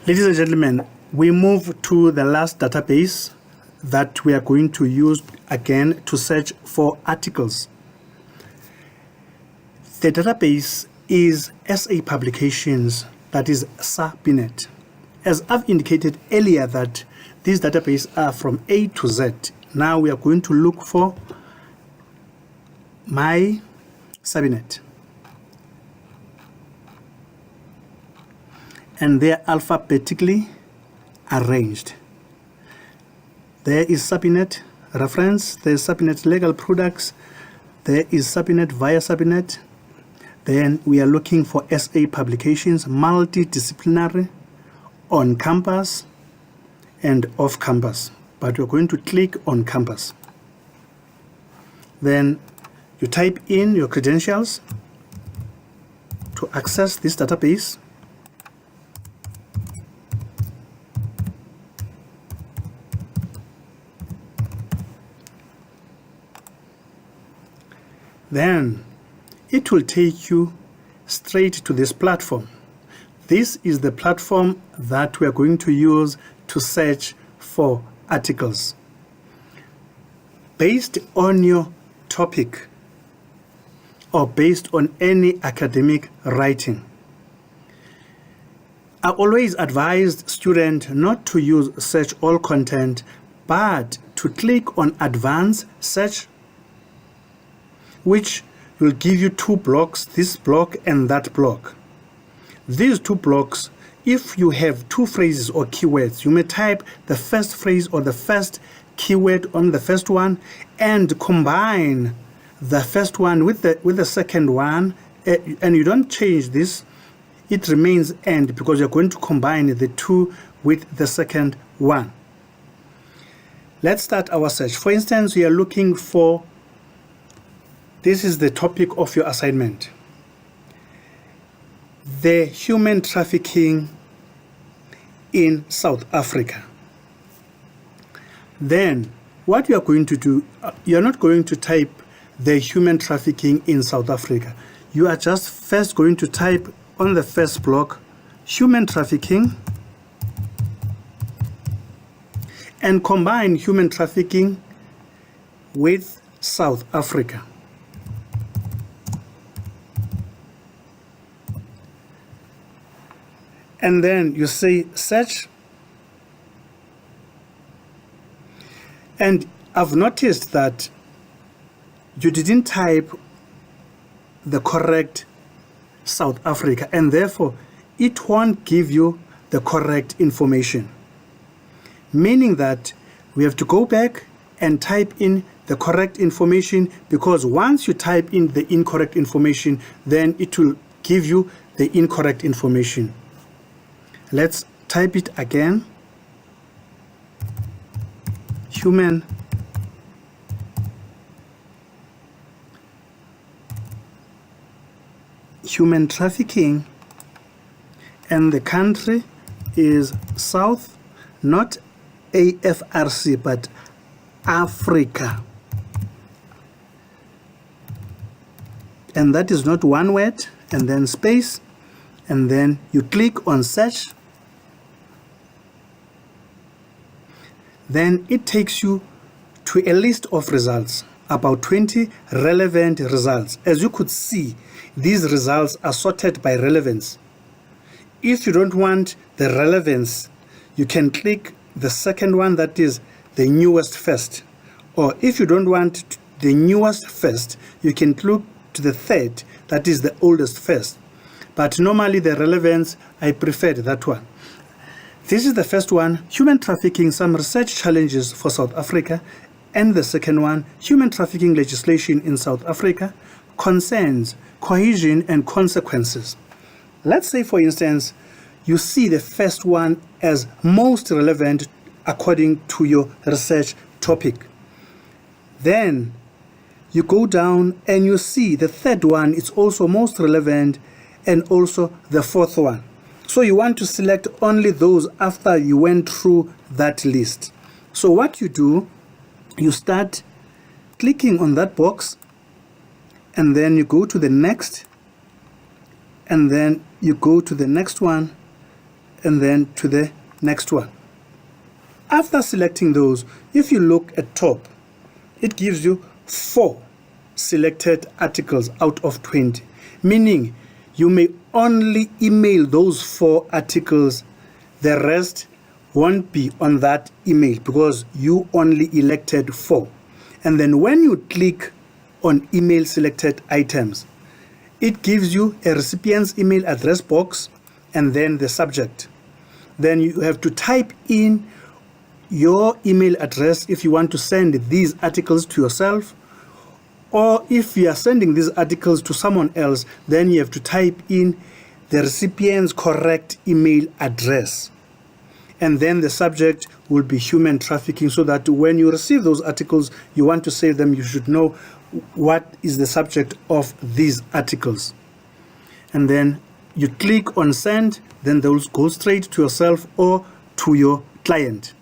Ladies and gentlemen, we move to the last database that we are going to use again to search for articles. The database is SA Publications, that is SAPINet. As I've indicated earlier that these databases are from A to Z. Now we are going to look for my SAPINet. And they're alphabetically arranged. There is SAPINet reference, there is SAPINet legal products, there is SAPINet via SAPINet. Then we are looking for SA Publications, multidisciplinary, on campus and off campus. But we're going to click on campus. Then you type in your credentials to access this database. Then it will take you straight to this platform. This is the platform that we are going to use to search for articles. Based on your topic or based on any academic writing. I always advise students not to use search all content, but to click on advanced search, which will give you two blocks, this block and that block. These two blocks, if you have two phrases or keywords, you may type the first phrase or the first keyword on the first one and combine the first one with the second one, and you don't change this, it remains and because you're going to combine the two with the second one. Let's start our search. For instance, we are looking for, this is the topic of your assignment, the human trafficking in South Africa. Then what you are going to do, you are not going to type the human trafficking in South Africa. You are just first going to type on the first block human trafficking and combine human trafficking with South Africa. And then you say search. And I've noticed that you didn't type the correct South Africa, and therefore it won't give you the correct information. Meaning that we have to go back and type in the correct information, because once you type in the incorrect information, then it will give you the incorrect information. Let's type it again. Human trafficking, and the country is South, not AFRC, but Africa. And that is not one word, and then space, and then you click on search. Then it takes you to a list of results, about 20 relevant results. As you could see, these results are sorted by relevance. If you don't want the relevance, you can click the second one, that is the newest first. Or if you don't want the newest first, you can look to the third, that is the oldest first. But normally the relevance, I preferred that one. This is the first one, human trafficking, some research challenges for South Africa. And the second one, human trafficking legislation in South Africa, concerns, cohesion and consequences. Let's say, for instance, you see the first one as most relevant according to your research topic. Then you go down and you see the third one is also most relevant, and also the fourth one. So you want to select only those after you went through that list. So what you do, you start clicking on that box, and then you go to the next, and then you go to the next one, and then to the next one. After selecting those, if you look at top, it gives you 4 selected articles out of 20, meaning you may only email those 4 articles. The rest won't be on that email because you only elected 4. And then when you click on email selected items, it gives you a recipient's email address box and then the subject. Then you have to type in your email address if you want to send these articles to yourself, or if you are sending these articles to someone else, then you have to type in the recipient's correct email address. And then the subject will be human trafficking, so that when you receive those articles, you want to save them, you should know what is the subject of these articles. And then you click on send, then they will go straight to yourself or to your client.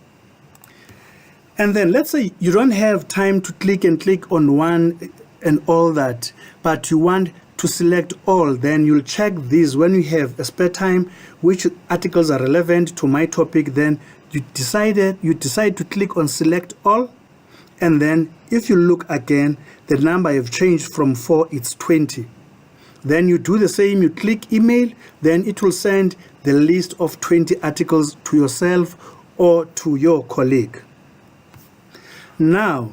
And then let's say you don't have time to click on one and all that, but you want to select all. Then you'll check these when you have a spare time, which articles are relevant to my topic. Then you decide to click on select all, and then if you look again, the number have changed from 4, it's 20. Then you do the same, you click email, then it will send the list of 20 articles to yourself or to your colleague. Now,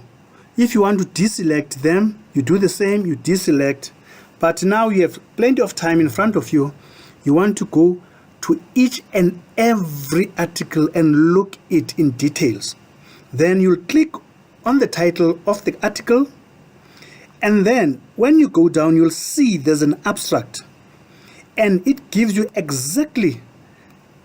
if you want to deselect them, you do the same, you deselect, but now you have plenty of time in front of you. You want to go to each and every article and look it in details. Then you'll click on the title of the article, and then when you go down, you'll see there's an abstract, and it gives you exactly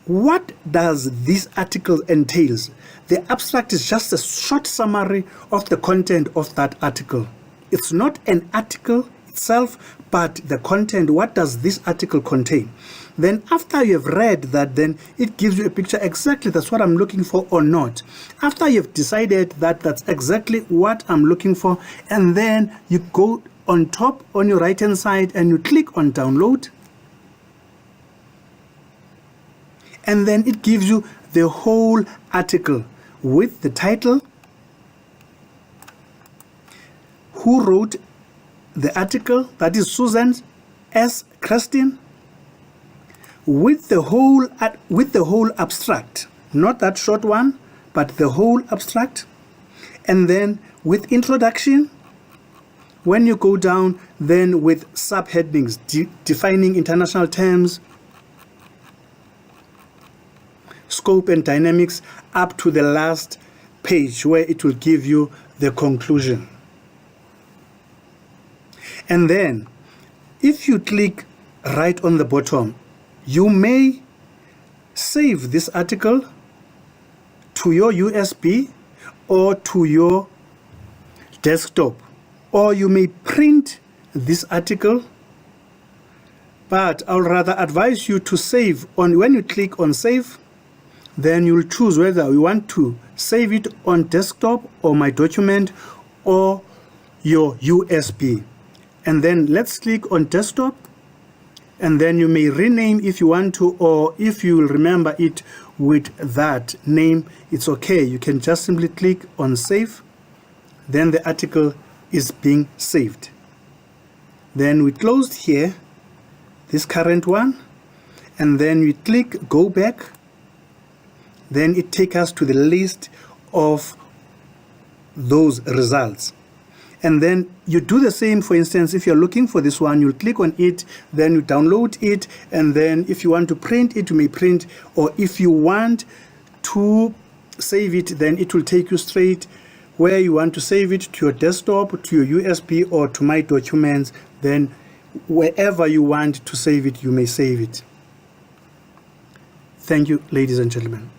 what does this article entails. The abstract is just a short summary of the content of that article. It's not an article itself, but the content. What does this article contain? Then after you have read that, then it gives you a picture exactly that's what I'm looking for or not. After you've decided that that's exactly what I'm looking for, and then you go on top on your right hand side and you click on download, and then it gives you the whole article with the title, who wrote the article, that is Susan S. Christine, with the whole abstract, not that short one, but the whole abstract. And then with introduction, when you go down, then with subheadings defining international terms, scope and dynamics, up to the last page where it will give you the conclusion. And then if you click right on the bottom, you may save this article to your USB or to your desktop, or you may print this article, but I'll rather advise you to save on. When you click on save, then you'll choose whether you want to save it on desktop or my document or your USB. And then let's click on desktop, and then you may rename if you want to, or if you will remember it with that name, it's okay. You can just simply click on save, then the article is being saved. Then we closed here this current one, and then we click go back, then it takes us to the list of those results. And then you do the same. For instance, if you're looking for this one, you'll click on it, then you download it, and then if you want to print it, you may print, or if you want to save it, then it will take you straight where you want to save it, to your desktop, to your USB, or to my documents. Then wherever you want to save it, you may save it. Thank you, ladies and gentlemen.